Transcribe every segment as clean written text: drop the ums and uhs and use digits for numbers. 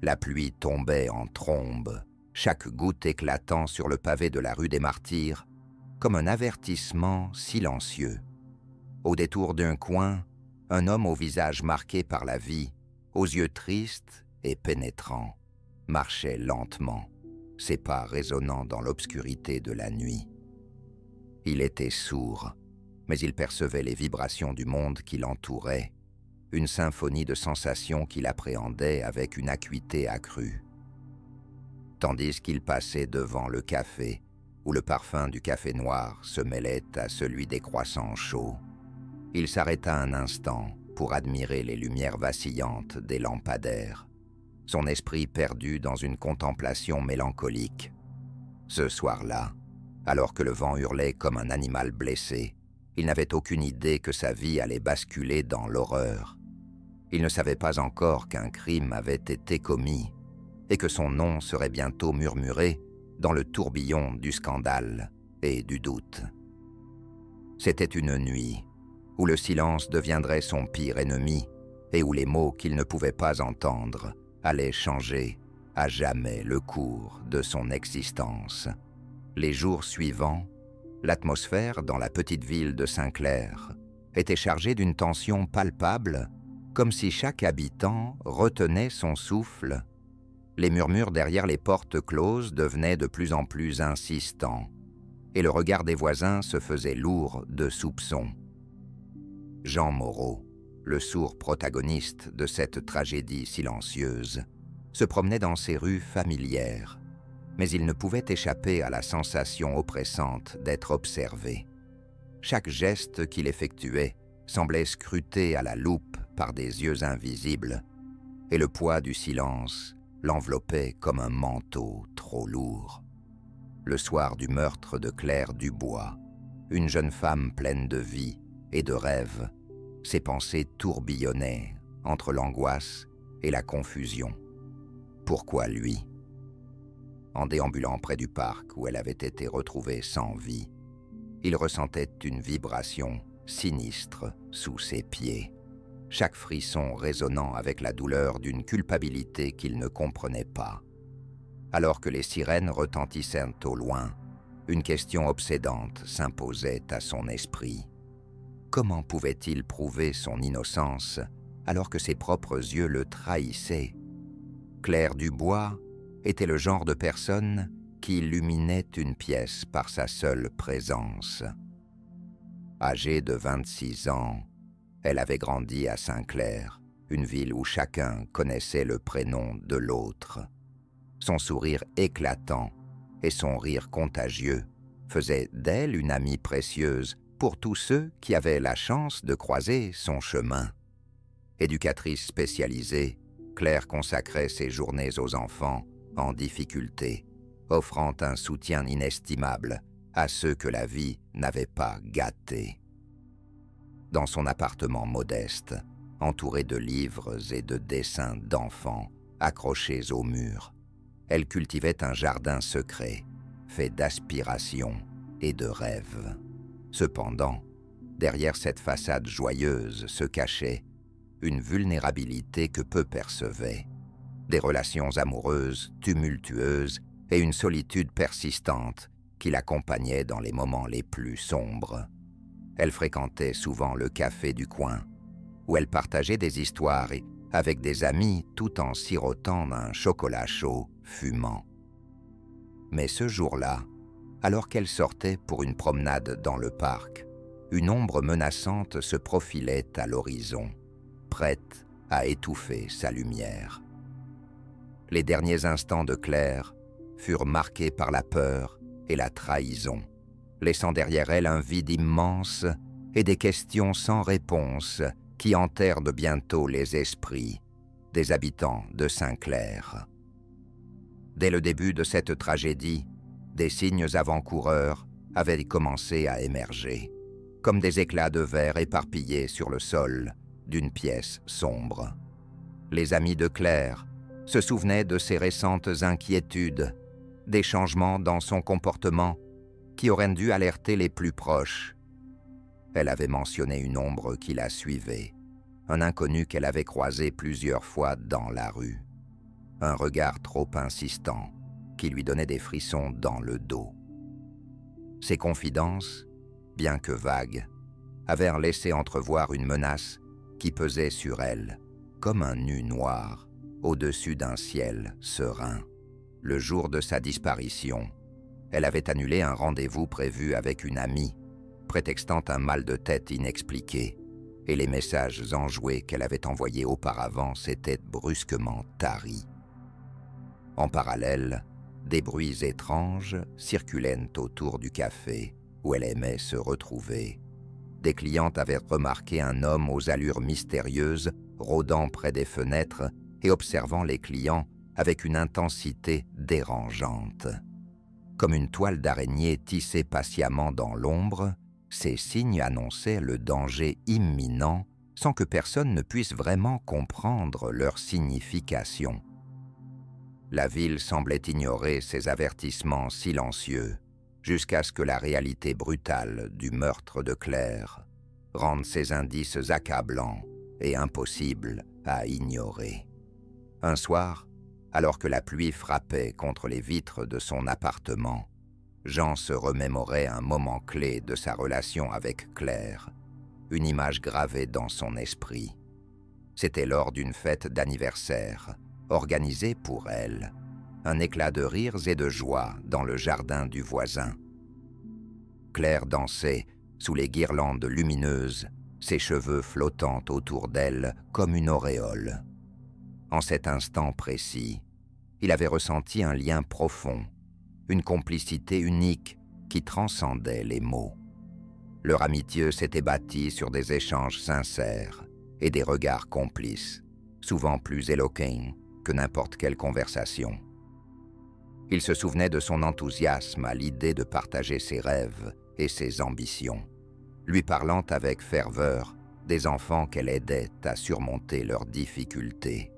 La pluie tombait en trombes, chaque goutte éclatant sur le pavé de la rue des Martyrs, comme un avertissement silencieux. Au détour d'un coin, un homme au visage marqué par la vie, aux yeux tristes et pénétrants, marchait lentement, ses pas résonnant dans l'obscurité de la nuit. Il était sourd, mais il percevait les vibrations du monde qui l'entourait, une symphonie de sensations qu'il appréhendait avec une acuité accrue. Tandis qu'il passait devant le café, où le parfum du café noir se mêlait à celui des croissants chauds, il s'arrêta un instant pour admirer les lumières vacillantes des lampadaires, son esprit perdu dans une contemplation mélancolique. Ce soir-là, alors que le vent hurlait comme un animal blessé, il n'avait aucune idée que sa vie allait basculer dans l'horreur. Il ne savait pas encore qu'un crime avait été commis et que son nom serait bientôt murmuré dans le tourbillon du scandale et du doute. C'était une nuit où le silence deviendrait son pire ennemi et où les mots qu'il ne pouvait pas entendre allaient changer à jamais le cours de son existence. Les jours suivants, l'atmosphère dans la petite ville de Saint-Clair était chargée d'une tension palpable, comme si chaque habitant retenait son souffle. Les murmures derrière les portes closes devenaient de plus en plus insistants, et le regard des voisins se faisait lourd de soupçons. Jean Moreau, le sourd protagoniste de cette tragédie silencieuse, se promenait dans ces rues familières, mais il ne pouvait échapper à la sensation oppressante d'être observé. Chaque geste qu'il effectuait semblait scruté à la loupe par des yeux invisibles, et le poids du silence l'enveloppait comme un manteau trop lourd. Le soir du meurtre de Claire Dubois, une jeune femme pleine de vie et de rêves, ses pensées tourbillonnaient entre l'angoisse et la confusion. Pourquoi lui ? En déambulant près du parc où elle avait été retrouvée sans vie, il ressentait une vibration sinistre sous ses pieds, chaque frisson résonnant avec la douleur d'une culpabilité qu'il ne comprenait pas. Alors que les sirènes retentissaient au loin, une question obsédante s'imposait à son esprit. Comment pouvait-il prouver son innocence alors que ses propres yeux le trahissaient ? Claire Dubois était le genre de personne qui illuminait une pièce par sa seule présence. Âgée de 26 ans, elle avait grandi à Saint-Clair, une ville où chacun connaissait le prénom de l'autre. Son sourire éclatant et son rire contagieux faisaient d'elle une amie précieuse pour tous ceux qui avaient la chance de croiser son chemin. Éducatrice spécialisée, Claire consacrait ses journées aux enfants en difficulté, offrant un soutien inestimable à ceux que la vie n'avait pas gâtés. Dans son appartement modeste, entouré de livres et de dessins d'enfants accrochés au mur, elle cultivait un jardin secret, fait d'aspirations et de rêves. Cependant, derrière cette façade joyeuse se cachait une vulnérabilité que peu percevaient, des relations amoureuses tumultueuses et une solitude persistante qui l'accompagnait dans les moments les plus sombres. Elle fréquentait souvent le café du coin, où elle partageait des histoires avec des amis tout en sirotant un chocolat chaud fumant. Mais ce jour-là, alors qu'elle sortait pour une promenade dans le parc, une ombre menaçante se profilait à l'horizon, prête à étouffer sa lumière. Les derniers instants de Claire furent marqués par la peur et la trahison, laissant derrière elle un vide immense et des questions sans réponse qui hantèrent de bientôt les esprits des habitants de Saint-Clair. Dès le début de cette tragédie, des signes avant-coureurs avaient commencé à émerger, comme des éclats de verre éparpillés sur le sol d'une pièce sombre. Les amis de Claire se souvenaient de ses récentes inquiétudes, des changements dans son comportement qui auraient dû alerter les plus proches. Elle avait mentionné une ombre qui la suivait, un inconnu qu'elle avait croisé plusieurs fois dans la rue. un regard trop insistant qui lui donnait des frissons dans le dos. Ses confidences, bien que vagues, avaient laissé entrevoir une menace qui pesait sur elle, comme un nu noir, au-dessus d'un ciel serein. Le jour de sa disparition, elle avait annulé un rendez-vous prévu avec une amie, prétextant un mal de tête inexpliqué, et les messages enjoués qu'elle avait envoyés auparavant s'étaient brusquement taris. En parallèle, des bruits étranges circulaient autour du café où elle aimait se retrouver. Des clientes avaient remarqué un homme aux allures mystérieuses rôdant près des fenêtres et observant les clients avec une intensité dérangeante. Comme une toile d'araignée tissée patiemment dans l'ombre, ces signes annonçaient le danger imminent sans que personne ne puisse vraiment comprendre leur signification. La ville semblait ignorer ces avertissements silencieux, jusqu'à ce que la réalité brutale du meurtre de Claire rende ces indices accablants et impossibles à ignorer. Un soir, alors que la pluie frappait contre les vitres de son appartement, Jean se remémorait un moment clé de sa relation avec Claire, une image gravée dans son esprit. C'était lors d'une fête d'anniversaire, organisée pour elle, un éclat de rires et de joie dans le jardin du voisin. Claire dansait sous les guirlandes lumineuses, ses cheveux flottant autour d'elle comme une auréole. En cet instant précis, il avait ressenti un lien profond, une complicité unique qui transcendait les mots. Leur amitié s'était bâtie sur des échanges sincères et des regards complices, souvent plus éloquents que n'importe quelle conversation. Il se souvenait de son enthousiasme à l'idée de partager ses rêves et ses ambitions, lui parlant avec ferveur des enfants qu'elle aidait à surmonter leurs difficultés.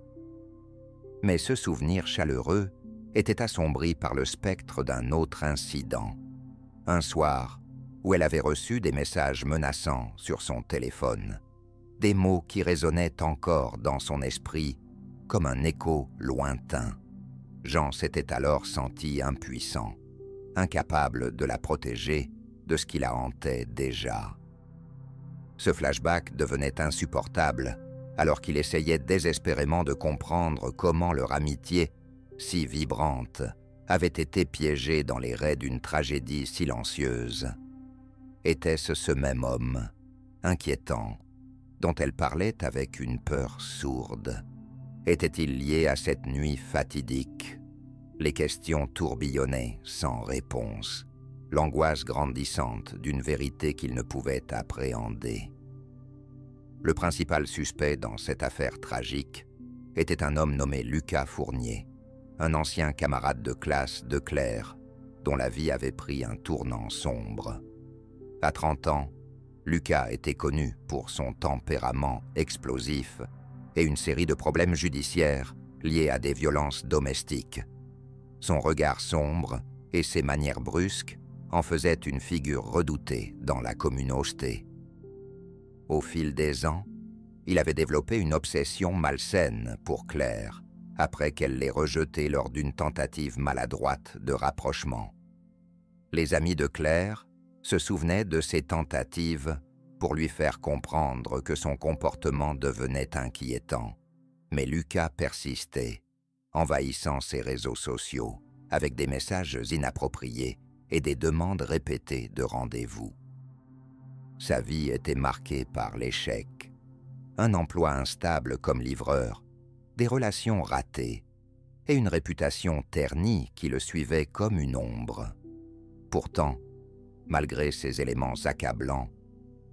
Mais ce souvenir chaleureux était assombri par le spectre d'un autre incident. Un soir où elle avait reçu des messages menaçants sur son téléphone, des mots qui résonnaient encore dans son esprit comme un écho lointain. Jean s'était alors senti impuissant, incapable de la protéger de ce qui la hantait déjà. Ce flashback devenait insupportable alors qu'il essayait désespérément de comprendre comment leur amitié, si vibrante, avait été piégée dans les raies d'une tragédie silencieuse. Était-ce ce même homme, inquiétant, dont elle parlait avec une peur sourde? Était-il lié à cette nuit fatidique? Les questions tourbillonnaient sans réponse, l'angoisse grandissante d'une vérité qu'il ne pouvait appréhender. Le principal suspect dans cette affaire tragique était un homme nommé Lucas Fournier, un ancien camarade de classe de Claire, dont la vie avait pris un tournant sombre. À 30 ans, Lucas était connu pour son tempérament explosif et une série de problèmes judiciaires liés à des violences domestiques. Son regard sombre et ses manières brusques en faisaient une figure redoutée dans la communauté. Au fil des ans, il avait développé une obsession malsaine pour Claire, après qu'elle l'ait rejeté lors d'une tentative maladroite de rapprochement. Les amis de Claire se souvenaient de ces tentatives pour lui faire comprendre que son comportement devenait inquiétant. Mais Lucas persistait, envahissant ses réseaux sociaux avec des messages inappropriés et des demandes répétées de rendez-vous. Sa vie était marquée par l'échec, un emploi instable comme livreur, des relations ratées et une réputation ternie qui le suivait comme une ombre. Pourtant, malgré ces éléments accablants,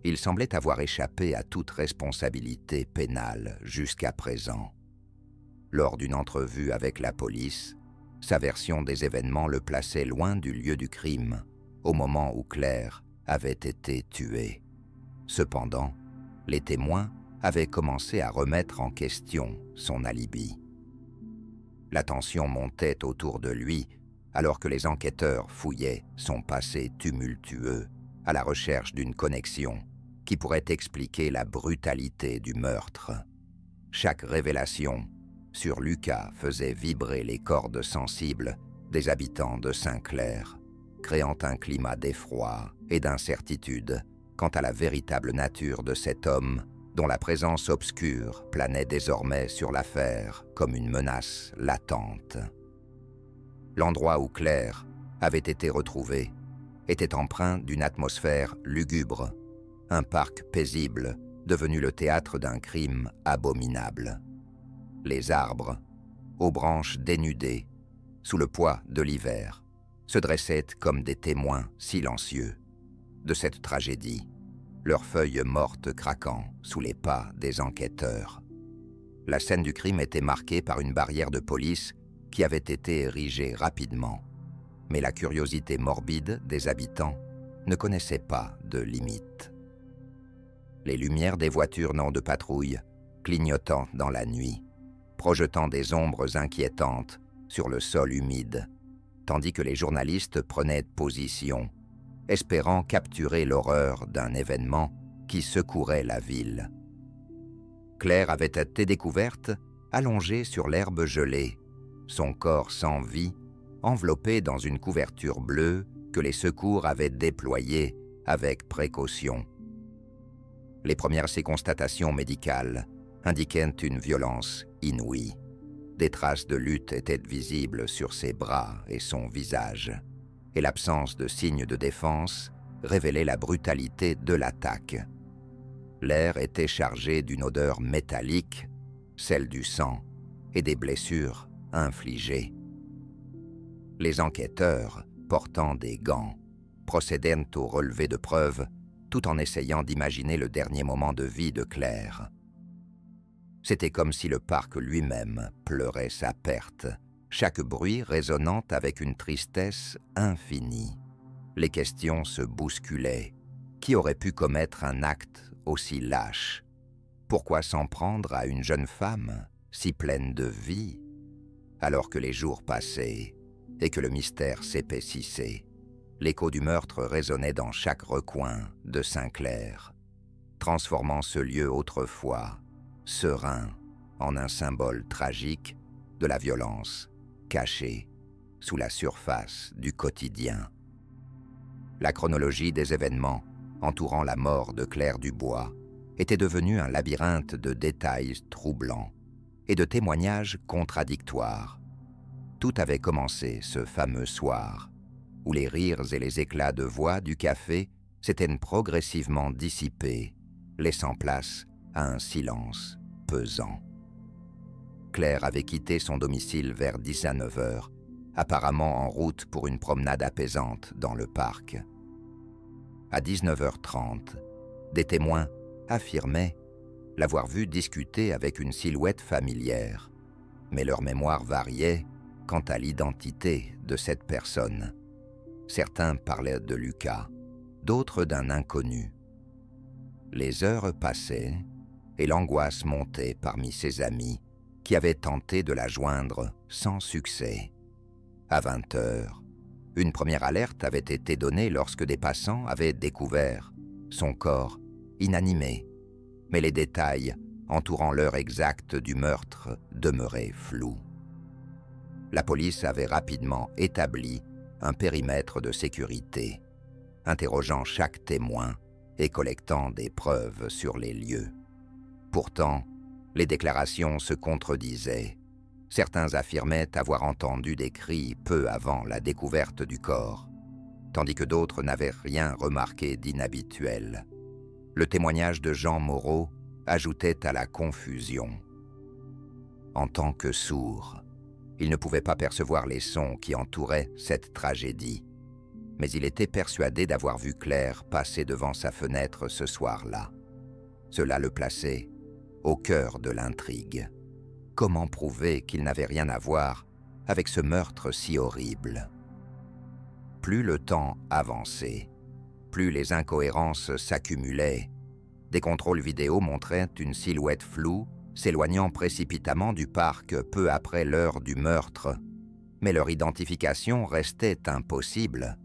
il semblait avoir échappé à toute responsabilité pénale jusqu'à présent. Lors d'une entrevue avec la police, sa version des événements le plaçait loin du lieu du crime, au moment où Claire avait été tuée. Cependant, les témoins avaient commencé à remettre en question son alibi. La tension montait autour de lui alors que les enquêteurs fouillaient son passé tumultueux à la recherche d'une connexion qui pourrait expliquer la brutalité du meurtre. Chaque révélation sur Lucas faisait vibrer les cordes sensibles des habitants de Saint-Clair, créant un climat d'effroi et d'incertitude quant à la véritable nature de cet homme dont la présence obscure planait désormais sur l'affaire comme une menace latente. L'endroit où Claire avait été retrouvée était empreint d'une atmosphère lugubre, un parc paisible devenu le théâtre d'un crime abominable. Les arbres, aux branches dénudées, sous le poids de l'hiver, se dressaient comme des témoins silencieux de cette tragédie, leurs feuilles mortes craquant sous les pas des enquêteurs. La scène du crime était marquée par une barrière de police qui avait été érigée rapidement, mais la curiosité morbide des habitants ne connaissait pas de limite. Les lumières des voitures non de patrouille clignotant dans la nuit, projetant des ombres inquiétantes sur le sol humide, tandis que les journalistes prenaient position, espérant capturer l'horreur d'un événement qui secourait la ville. Claire avait été découverte allongée sur l'herbe gelée, son corps sans vie, enveloppé dans une couverture bleue que les secours avaient déployée avec précaution. Les premières constatations médicales indiquaient une violence inouïe. Des traces de lutte étaient visibles sur ses bras et son visage, et l'absence de signes de défense révélait la brutalité de l'attaque. L'air était chargé d'une odeur métallique, celle du sang et des blessures infligées. Les enquêteurs, portant des gants, procédèrent au relevé de preuves tout en essayant d'imaginer le dernier moment de vie de Claire. C'était comme si le parc lui-même pleurait sa perte, chaque bruit résonnant avec une tristesse infinie. Les questions se bousculaient. Qui aurait pu commettre un acte aussi lâche? Pourquoi s'en prendre à une jeune femme si pleine de vie? Alors que les jours passaient et que le mystère s'épaississait, l'écho du meurtre résonnait dans chaque recoin de Saint-Clair, transformant ce lieu autrefois serein en un symbole tragique de la violence cachée sous la surface du quotidien. La chronologie des événements entourant la mort de Claire Dubois était devenue un labyrinthe de détails troublants et de témoignages contradictoires. Tout avait commencé ce fameux soir, où les rires et les éclats de voix du café s'étaient progressivement dissipés, laissant place à un silence pesant. Claire avait quitté son domicile vers 19 h, apparemment en route pour une promenade apaisante dans le parc. À 19 h 30, des témoins affirmaient l'avoir vue discuter avec une silhouette familière, mais leur mémoire variait quant à l'identité de cette personne. Certains parlaient de Lucas, d'autres d'un inconnu. Les heures passaient et l'angoisse montait parmi ses amis qui avaient tenté de la joindre sans succès. À 20 h, une première alerte avait été donnée lorsque des passants avaient découvert son corps inanimé, mais les détails entourant l'heure exacte du meurtre demeuraient flous. La police avait rapidement établi un périmètre de sécurité, interrogeant chaque témoin et collectant des preuves sur les lieux. Pourtant, les déclarations se contredisaient. Certains affirmaient avoir entendu des cris peu avant la découverte du corps, tandis que d'autres n'avaient rien remarqué d'inhabituel. Le témoignage de Jean Moreau ajoutait à la confusion. En tant que sourd, il ne pouvait pas percevoir les sons qui entouraient cette tragédie, mais il était persuadé d'avoir vu Claire passer devant sa fenêtre ce soir-là. Cela le plaçait au cœur de l'intrigue. Comment prouver qu'il n'avait rien à voir avec ce meurtre si horrible? Plus le temps avançait, plus les incohérences s'accumulaient. Des contrôles vidéo montraient une silhouette floue s'éloignant précipitamment du parc peu après l'heure du meurtre, mais leur identification restait impossible.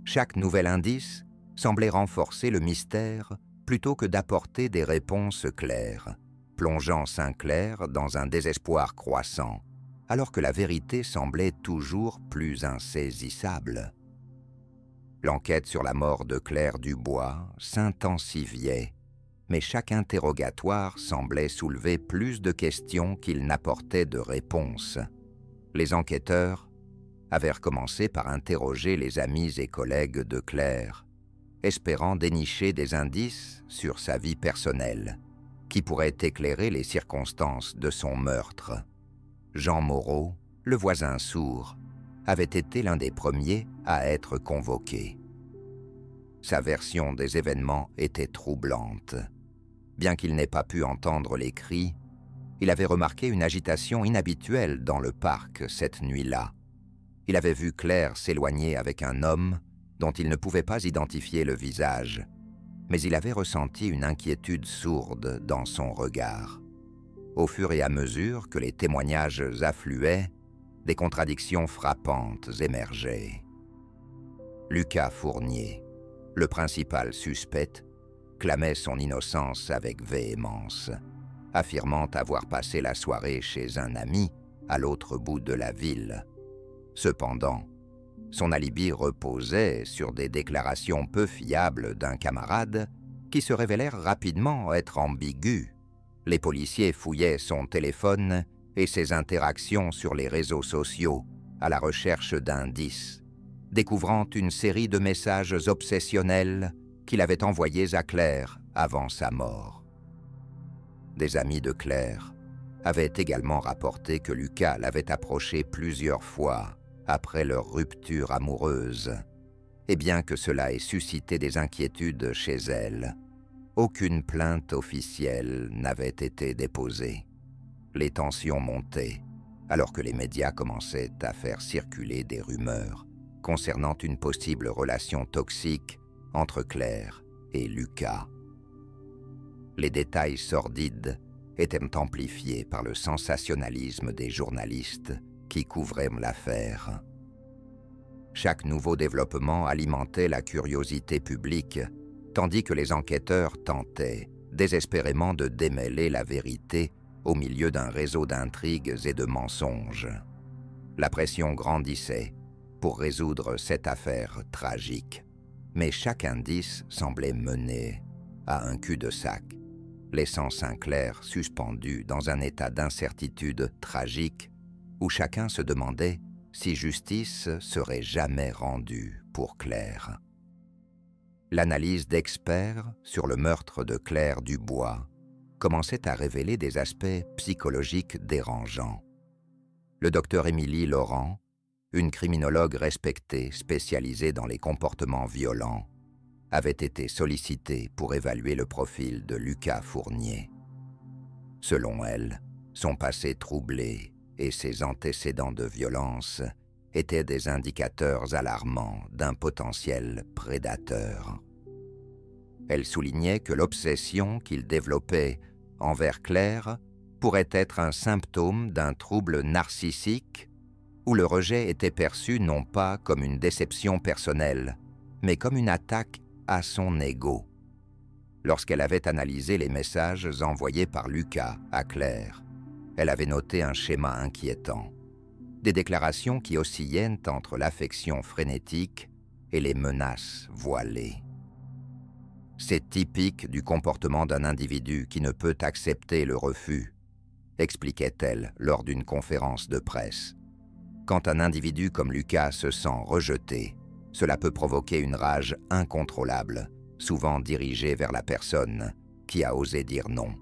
Chaque nouvel indice semblait renforcer le mystère plutôt que d'apporter des réponses claires. plongeant Sinclair dans un désespoir croissant, alors que la vérité semblait toujours plus insaisissable. L'enquête sur la mort de Claire Dubois s'intensifiait, mais chaque interrogatoire semblait soulever plus de questions qu'il n'apportait de réponses. Les enquêteurs avaient recommencé par interroger les amis et collègues de Claire, espérant dénicher des indices sur sa vie personnelle, qui pourraient éclairer les circonstances de son meurtre. Jean Moreau, le voisin sourd, avait été l'un des premiers à être convoqué. Sa version des événements était troublante. Bien qu'il n'ait pas pu entendre les cris, il avait remarqué une agitation inhabituelle dans le parc cette nuit-là. Il avait vu Claire s'éloigner avec un homme dont il ne pouvait pas identifier le visage, mais il avait ressenti une inquiétude sourde dans son regard. Au fur et à mesure que les témoignages affluaient, des contradictions frappantes émergeaient. Lucas Fournier, le principal suspect, clamait son innocence avec véhémence, affirmant avoir passé la soirée chez un ami à l'autre bout de la ville. Cependant, son alibi reposait sur des déclarations peu fiables d'un camarade qui se révélèrent rapidement être ambiguës. Les policiers fouillaient son téléphone et ses interactions sur les réseaux sociaux à la recherche d'indices, découvrant une série de messages obsessionnels qu'il avait envoyés à Claire avant sa mort. Des amis de Claire avaient également rapporté que Lucas l'avait approchée plusieurs fois après leur rupture amoureuse, et bien que cela ait suscité des inquiétudes chez elle, aucune plainte officielle n'avait été déposée. Les tensions montaient, alors que les médias commençaient à faire circuler des rumeurs concernant une possible relation toxique entre Claire et Lucas. Les détails sordides étaient amplifiés par le sensationnalisme des journalistes qui couvraient l'affaire. Chaque nouveau développement alimentait la curiosité publique, tandis que les enquêteurs tentaient désespérément de démêler la vérité au milieu d'un réseau d'intrigues et de mensonges. La pression grandissait pour résoudre cette affaire tragique, mais chaque indice semblait mener à un cul-de-sac, laissant Sinclair suspendu dans un état d'incertitude tragique où chacun se demandait si justice serait jamais rendue pour Claire. L'analyse d'experts sur le meurtre de Claire Dubois commençait à révéler des aspects psychologiques dérangeants. Le docteur Émilie Laurent, une criminologue respectée spécialisée dans les comportements violents, avait été sollicitée pour évaluer le profil de Lucas Fournier. Selon elle, son passé troublé et ses antécédents de violence étaient des indicateurs alarmants d'un potentiel prédateur. Elle soulignait que l'obsession qu'il développait envers Claire pourrait être un symptôme d'un trouble narcissique où le rejet était perçu non pas comme une déception personnelle, mais comme une attaque à son ego. Lorsqu'elle avait analysé les messages envoyés par Lucas à Claire, elle avait noté un schéma inquiétant, des déclarations qui oscillaient entre l'affection frénétique et les menaces voilées. C'est typique du comportement d'un individu qui ne peut accepter le refus, expliquait-elle lors d'une conférence de presse. Quand un individu comme Lucas se sent rejeté, cela peut provoquer une rage incontrôlable, souvent dirigée vers la personne qui a osé dire non.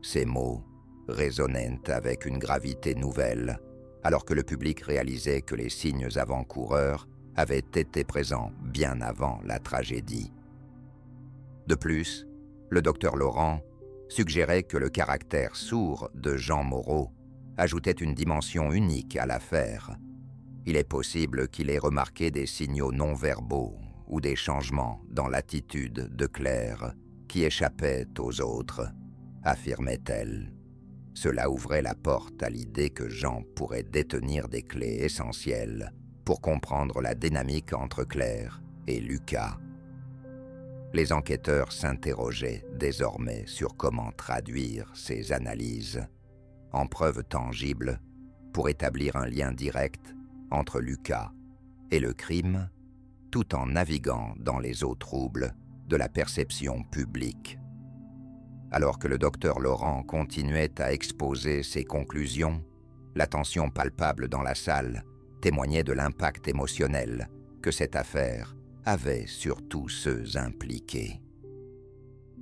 Ces mots résonnaient avec une gravité nouvelle, alors que le public réalisait que les signes avant-coureurs avaient été présents bien avant la tragédie. De plus, le docteur Laurent suggérait que le caractère sourd de Jean Moreau ajoutait une dimension unique à l'affaire. Il est possible qu'il ait remarqué des signaux non-verbaux ou des changements dans l'attitude de Claire qui échappaient aux autres, affirmait-elle. Cela ouvrait la porte à l'idée que Jean pourrait détenir des clés essentielles pour comprendre la dynamique entre Claire et Lucas. Les enquêteurs s'interrogeaient désormais sur comment traduire ces analyses en preuves tangibles pour établir un lien direct entre Lucas et le crime, tout en naviguant dans les eaux troubles de la perception publique. Alors que le docteur Laurent continuait à exposer ses conclusions, la tension palpable dans la salle témoignait de l'impact émotionnel que cette affaire avait sur tous ceux impliqués.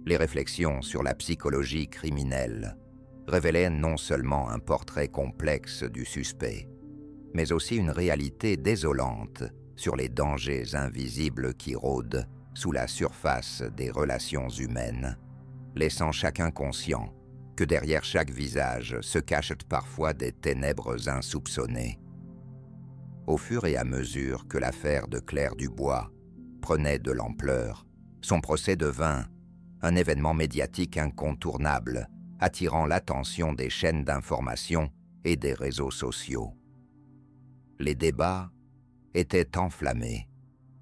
Les réflexions sur la psychologie criminelle révélaient non seulement un portrait complexe du suspect, mais aussi une réalité désolante sur les dangers invisibles qui rôdent sous la surface des relations humaines, laissant chacun conscient que derrière chaque visage se cachent parfois des ténèbres insoupçonnées. Au fur et à mesure que l'affaire de Claire Dubois prenait de l'ampleur, son procès devint un événement médiatique incontournable, attirant l'attention des chaînes d'information et des réseaux sociaux. Les débats étaient enflammés,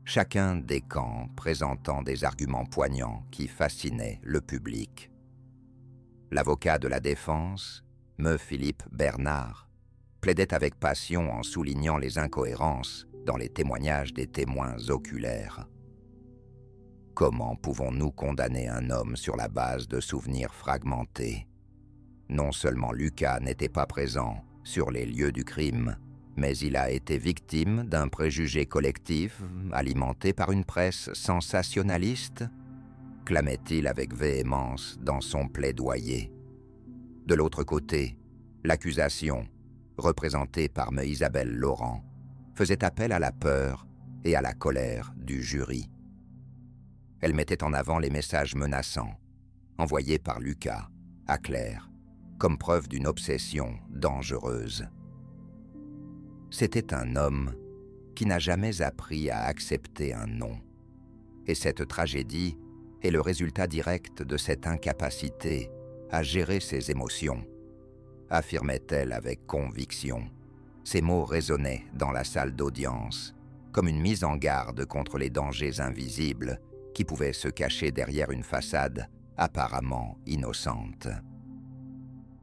chacun des camps présentant des arguments poignants qui fascinaient le public. L'avocat de la défense, me Philippe Bernard, plaidait avec passion en soulignant les incohérences dans les témoignages des témoins oculaires. Comment pouvons-nous condamner un homme sur la base de souvenirs fragmentés? Non seulement Lucas n'était pas présent sur les lieux du crime, mais il a été victime d'un préjugé collectif alimenté par une presse sensationnaliste, clamait-il avec véhémence dans son plaidoyer. De l'autre côté, l'accusation, représentée par me Isabelle Laurent, faisait appel à la peur et à la colère du jury. Elle mettait en avant les messages menaçants, envoyés par Lucas à Claire, comme preuve d'une obsession dangereuse. C'était un homme qui n'a jamais appris à accepter un non. Et cette tragédie est le résultat direct de cette incapacité à gérer ses émotions, affirmait-elle avec conviction. Ces mots résonnaient dans la salle d'audience, comme une mise en garde contre les dangers invisibles qui pouvaient se cacher derrière une façade apparemment innocente.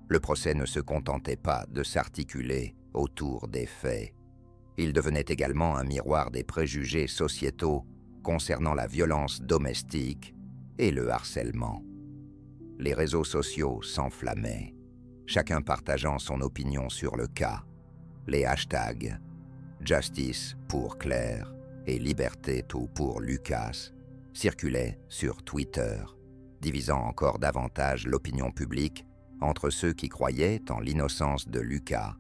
Le procès ne se contentait pas de s'articuler autour des faits. Il devenait également un miroir des préjugés sociétaux concernant la violence domestique et le harcèlement. Les réseaux sociaux s'enflammaient, chacun partageant son opinion sur le cas. Les hashtags « Justice pour Claire » et « Liberté tout pour Lucas » circulaient sur Twitter, divisant encore davantage l'opinion publique entre ceux qui croyaient en l'innocence de Lucas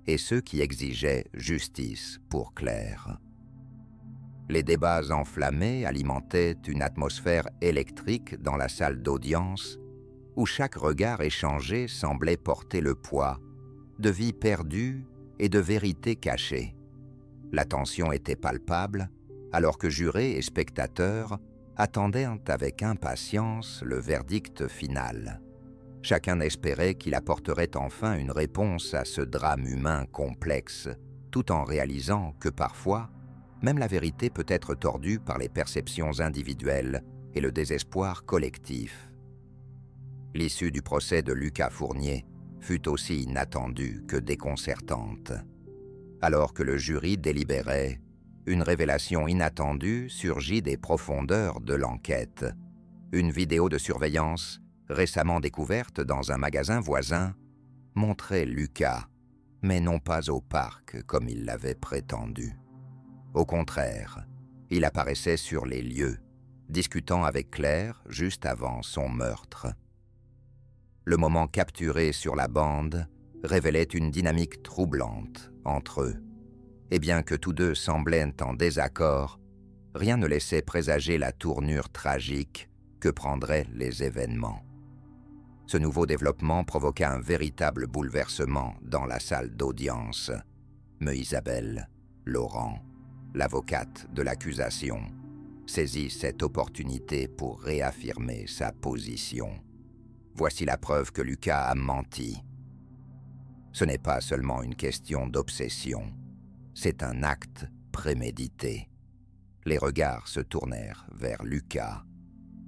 et ceux qui exigeaient justice pour Claire. Les débats enflammés alimentaient une atmosphère électrique dans la salle d'audience où chaque regard échangé semblait porter le poids de vies perdues et de vérités cachées. La tension était palpable alors que jurés et spectateurs attendaient avec impatience le verdict final. Chacun espérait qu'il apporterait enfin une réponse à ce drame humain complexe, tout en réalisant que parfois, même la vérité peut être tordue par les perceptions individuelles et le désespoir collectif. L'issue du procès de Lucas Fournier fut aussi inattendue que déconcertante. Alors que le jury délibérait, une révélation inattendue surgit des profondeurs de l'enquête. Une vidéo de surveillance, récemment découverte dans un magasin voisin, montrait Lucas, mais non pas au parc comme il l'avait prétendu. Au contraire, il apparaissait sur les lieux, discutant avec Claire juste avant son meurtre. Le moment capturé sur la bande révélait une dynamique troublante entre eux. Et bien que tous deux semblaient en désaccord, rien ne laissait présager la tournure tragique que prendraient les événements. Ce nouveau développement provoqua un véritable bouleversement dans la salle d'audience. Me Isabelle Laurent, l'avocate de l'accusation, saisit cette opportunité pour réaffirmer sa position. Voici la preuve que Lucas a menti. Ce n'est pas seulement une question d'obsession, c'est un acte prémédité. Les regards se tournèrent vers Lucas.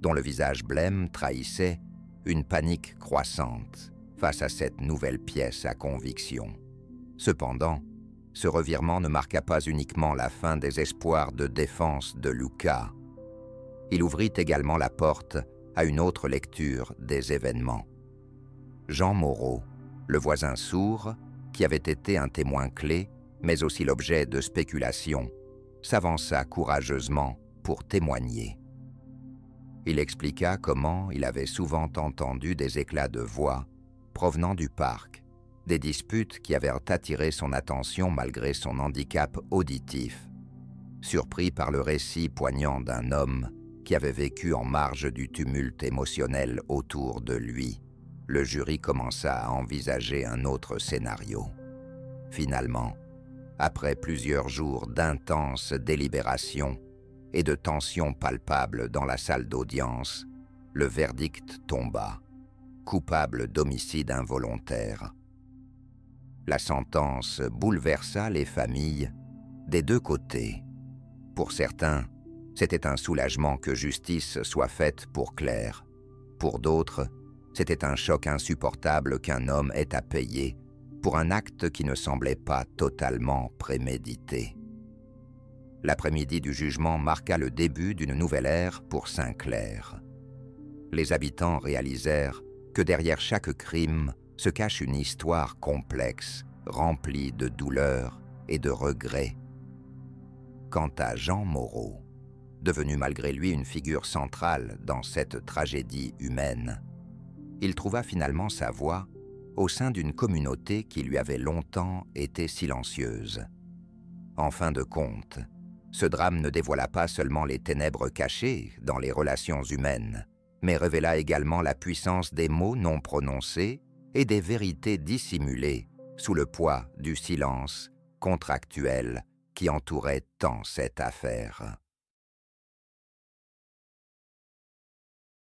dont le visage blême trahissait une panique croissante face à cette nouvelle pièce à conviction. Cependant, ce revirement ne marqua pas uniquement la fin des espoirs de défense de Luca. Il ouvrit également la porte à une autre lecture des événements. Jean Moreau, le voisin sourd, qui avait été un témoin clé, mais aussi l'objet de spéculations, s'avança courageusement pour témoigner. Il expliqua comment il avait souvent entendu des éclats de voix provenant du parc, des disputes qui avaient attiré son attention malgré son handicap auditif. Surpris par le récit poignant d'un homme qui avait vécu en marge du tumulte émotionnel autour de lui, le jury commença à envisager un autre scénario. Finalement, après plusieurs jours d'intenses délibérations et de tensions palpables dans la salle d'audience, le verdict tomba, coupable d'homicide involontaire. La sentence bouleversa les familles des deux côtés. Pour certains, c'était un soulagement que justice soit faite pour Claire. Pour d'autres, c'était un choc insupportable qu'un homme ait à payer pour un acte qui ne semblait pas totalement prémédité. L'après-midi du jugement marqua le début d'une nouvelle ère pour Saint-Clair. Les habitants réalisèrent que derrière chaque crime se cache une histoire complexe, remplie de douleur et de regrets. Quant à Jean Moreau, devenu malgré lui une figure centrale dans cette tragédie humaine, il trouva finalement sa voie au sein d'une communauté qui lui avait longtemps été silencieuse. En fin de compte, ce drame ne dévoila pas seulement les ténèbres cachées dans les relations humaines, mais révéla également la puissance des mots non prononcés et des vérités dissimulées sous le poids du silence contractuel qui entourait tant cette affaire.